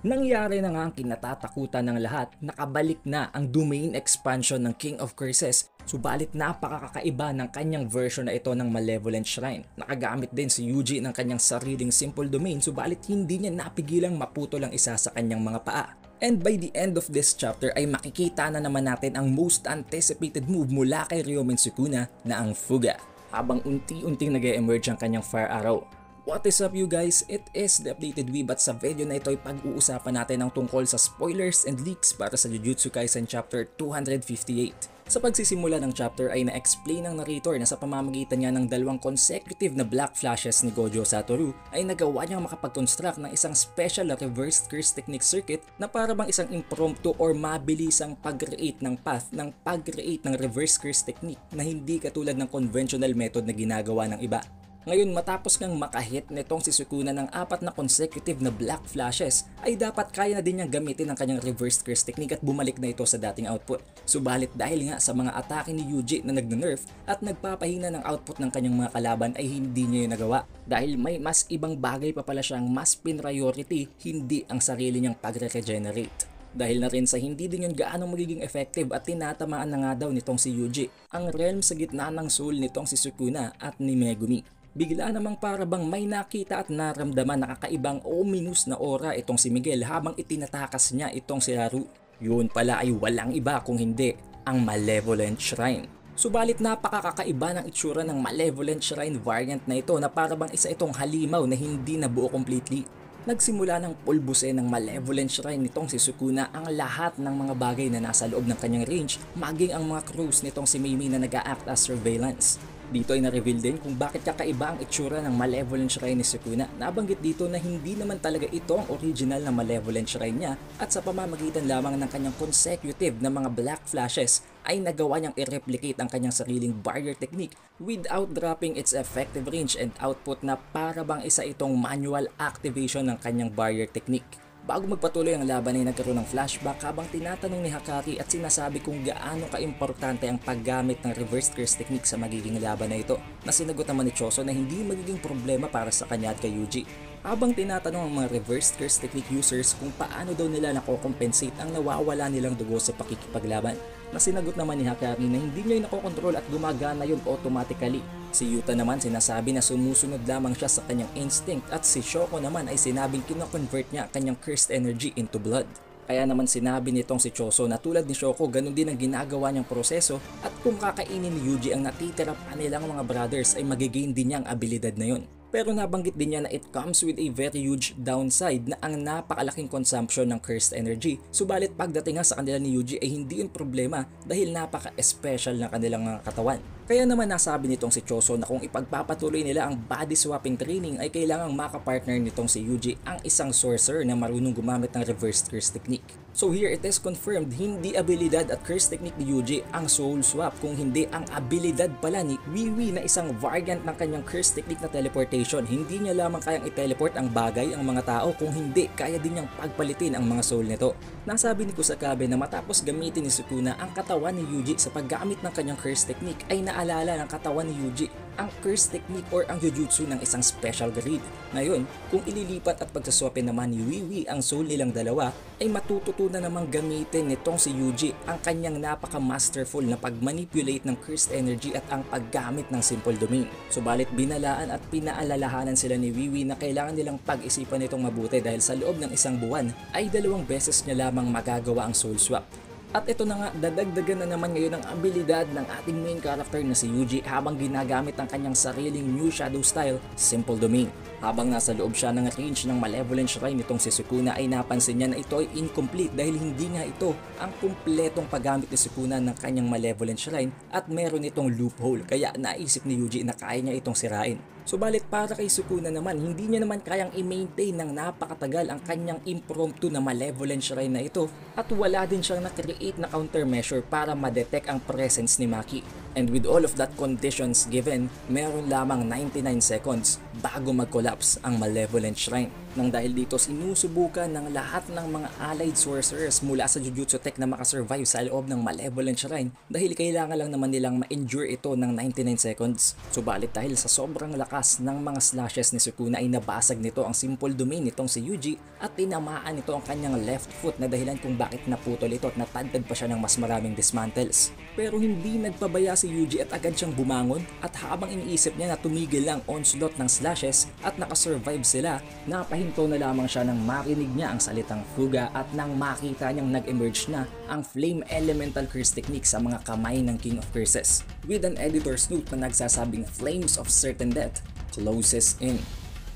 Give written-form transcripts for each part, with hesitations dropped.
Nangyari na nga ang kinatatakutan ng lahat, nakabalik na ang domain expansion ng King of Curses, subalit napakakaiba ng kanyang version na ito ng Malevolent Shrine. Nakagamit din si Yuji ng kanyang sariling simple domain, subalit hindi niya napigilang maputol ang isa sa kanyang mga paa. And by the end of this chapter ay makikita na naman natin ang most anticipated move mula kay Ryomen Sukuna na ang Fuga, habang unti-unting nag-emerge ang kanyang Fire Arrow. What is up you guys? It is the Updated Weeb at sa video na ito ay pag-uusapan natin ang tungkol sa spoilers and leaks para sa Jujutsu Kaisen Chapter 258. Sa pagsisimula ng chapter ay na-explain ng narrator na sa pamamagitan niya ng dalawang consecutive na black flashes ni Gojo Satoru ay nagawa niyang makapag-construct ng isang special reverse curse technique circuit na para bang isang impromptu or mabilisang pag-create ng path ng pag-create ng reverse curse technique na hindi katulad ng conventional method na ginagawa ng iba. Ngayon matapos ngang makahit nitong si Sukuna ng 4 na consecutive na black flashes ay dapat kaya na din niyang gamitin ang kanyang reverse curse technique at bumalik na ito sa dating output. Subalit dahil nga sa mga atake ni Yuji na nag-nerf at nagpapahina ng output ng kanyang mga kalaban ay hindi niya yun nagawa. Dahil may mas ibang bagay pa pala siyang mas priority, hindi ang sarili niyang pagre-regenerate. Dahil na rin sa hindi din yun gaano magiging effective at tinatamaan na nga daw nitong si Yuji ang realm sa gitna ng soul nitong si Sukuna at ni Megumi. Bigla namang para bang may nakita at naramdaman na kakaibang ominous na aura itong si Miguel habang itinatakas niya itong si Haru. Yun pala ay walang iba kung hindi ang Malevolent Shrine. Subalit napakakaiba ng itsura ng Malevolent Shrine variant na ito na para bang isa itong halimaw na hindi nabuo completely. Nagsimula ng pulbusin ng Malevolent Shrine nitong si Sukuna ang lahat ng mga bagay na nasa loob ng kanyang range, maging ang mga crews nitong si Mimi na nag-a-act as surveillance. Dito ay na-reveal din kung bakit kakaiba ang itsura ng Malevolent Shrine ni Sukuna. Nabanggit dito na hindi naman talaga ito ang original na Malevolent Shrine niya at sa pamamagitan lamang ng kanyang consecutive na mga black flashes ay nagawa niyang i-replicate ang kanyang sariling barrier technique without dropping its effective range and output na para bang isa itong manual activation ng kanyang barrier technique. Bago magpatuloy ang laban ay nagkaroon ng flashback habang tinatanong ni Hakari at sinasabi kung gaano kaimportante ang paggamit ng reverse curse technique sa magiging laban na ito, na sinagot naman ni Choso na hindi magiging problema para sa kanya at kay Yuji. Habang tinatanong ang mga reverse curse technique users kung paano daw nila nakocompensate ang nawawala nilang dugo sa pakikipaglaban, na sinagot naman ni Hakari na hindi niya nakokontrol at gumagana yun automatically. Si Yuta naman sinasabi na sumusunod lamang siya sa kanyang instinct at si Shoko naman ay sinabing kino-convert niya kanyang cursed energy into blood. Kaya naman sinabi nitong si Choso na tulad ni Shoko ganun din ang ginagawa niyang proseso at kung kakainin ni Yuji ang natitira pa nilang mga brothers ay magigain din niya ang abilidad na yun. Pero nabanggit din niya na it comes with a very huge downside na ang napakalaking consumption ng cursed energy. Subalit pagdating nga sa kanila ni Yuji ay hindi yun problema dahil napaka-special ng kanilang mga katawan. Kaya naman nasabi nitong si Choso na kung ipagpapatuloy nila ang body swapping training ay kailangang makapartner nitong si Yuji ang isang sorcerer na marunong gumamit ng reverse curse technique. So here it is confirmed, hindi abilidad at curse technique ni Yuji ang soul swap, kung hindi ang abilidad pala ni Wiwi na isang variant ng kanyang curse technique na teleportation. Hindi niya lamang kayang i-teleport ang bagay, ang mga tao, kung hindi kaya din niyang pagpalitin ang mga soul nito. Nasabi ni Kusakabe na matapos gamitin ni Sukuna ang katawan ni Yuji sa paggamit ng kanyang curse technique ay naalala ng katawan ni Yuji ang curse technique or ang jujutsu ng isang special grid. Ngayon, kung ililipat at pagsaswapin naman ni Wiwi ang soul nilang dalawa, ay matututunan namang gamitin nitong si Yuji ang kanyang napaka-masterful na pag-manipulate ng cursed energy at ang paggamit ng simple domain. Subalit binalaan at pinaalalahanan sila ni Wiwi na kailangan nilang pag-isipan nitong mabuti dahil sa loob ng isang buwan ay 2 beses niya lamang magagawa ang soul swap. At ito na nga, dadagdagan na naman ngayon ang abilidad ng ating main character na si Yuji habang ginagamit ang kanyang sariling new shadow style, Simple Domain. Habang nasa loob siya ng range ng Malevolent Shrine nitong si Sukuna ay napansin niya na ito ay incomplete dahil hindi nga ito ang kumpletong paggamit ni Sukuna ng kanyang Malevolent Shrine at meron itong loophole, kaya naisip ni Yuji na kaya niya itong sirain. Subalit para kay Sukuna naman, hindi niya naman kayang i-maintain ng napakatagal ang kanyang impromptu na Malevolent Shrine na ito at wala din siyang na-create na countermeasure para ma-detect ang presence ni Maki. And with all of that conditions given, meron lamang 99 seconds bago mag-collapse ang Malevolent Shrine. Nang dahil dito sinusubukan ng lahat ng mga allied sorcerers mula sa Jujutsu Tech na makasurvive sa loob ng Malevolent Shrine dahil kailangan lang naman nilang ma-endure ito ng 99 seconds. Subalit dahil sa sobrang lakas ng mga slashes ni Sukuna ay nabasag nito ang simple domain nitong si Yuji at tinamaan nito ang kanyang left foot na dahilan kung bakit naputol ito at natagtad pa siya ng mas maraming dismantles. Pero hindi nagpabaya si Yuji at agad siyang bumangon at habang iniisip niya na tumigil lang onslaught ng slashes at nakasurvive sila, napahinto na lamang siya nang marinig niya ang salitang Fuga at nang makita niyang nag-emerge na ang Flame Elemental Curse Technique sa mga kamay ng King of Curses with an editor's note na nagsasabing Flames of Certain Death closes in.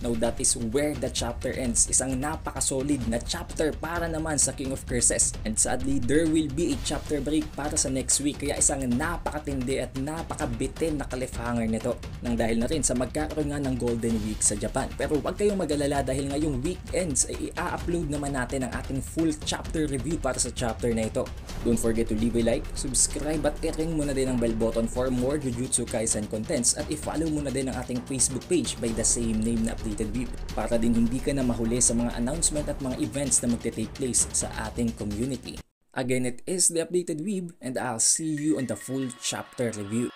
Now that is where the chapter ends. Isang napaka-solid na chapter para naman sa King of Curses. And sadly, there will be a chapter break para sa next week. Kaya isang napakatindi at napakabitin na cliffhanger nito. Nang dahil na rin sa magkakaroon nga ng Golden Week sa Japan. Pero huwag kayong mag-alala dahil ngayong weekends ay i-upload naman natin ang ating full chapter review para sa chapter na ito. Don't forget to leave a like, subscribe at i-ring mo na din ang bell button for more Jujutsu Kaisen contents at i-follow mo na din ang ating Facebook page by the same name na Updated Weeb para din hindi ka na mahuli sa mga announcement at mga events na magte-take place sa ating community. Again, it is the Updated Weeb and I'll see you on the full chapter review.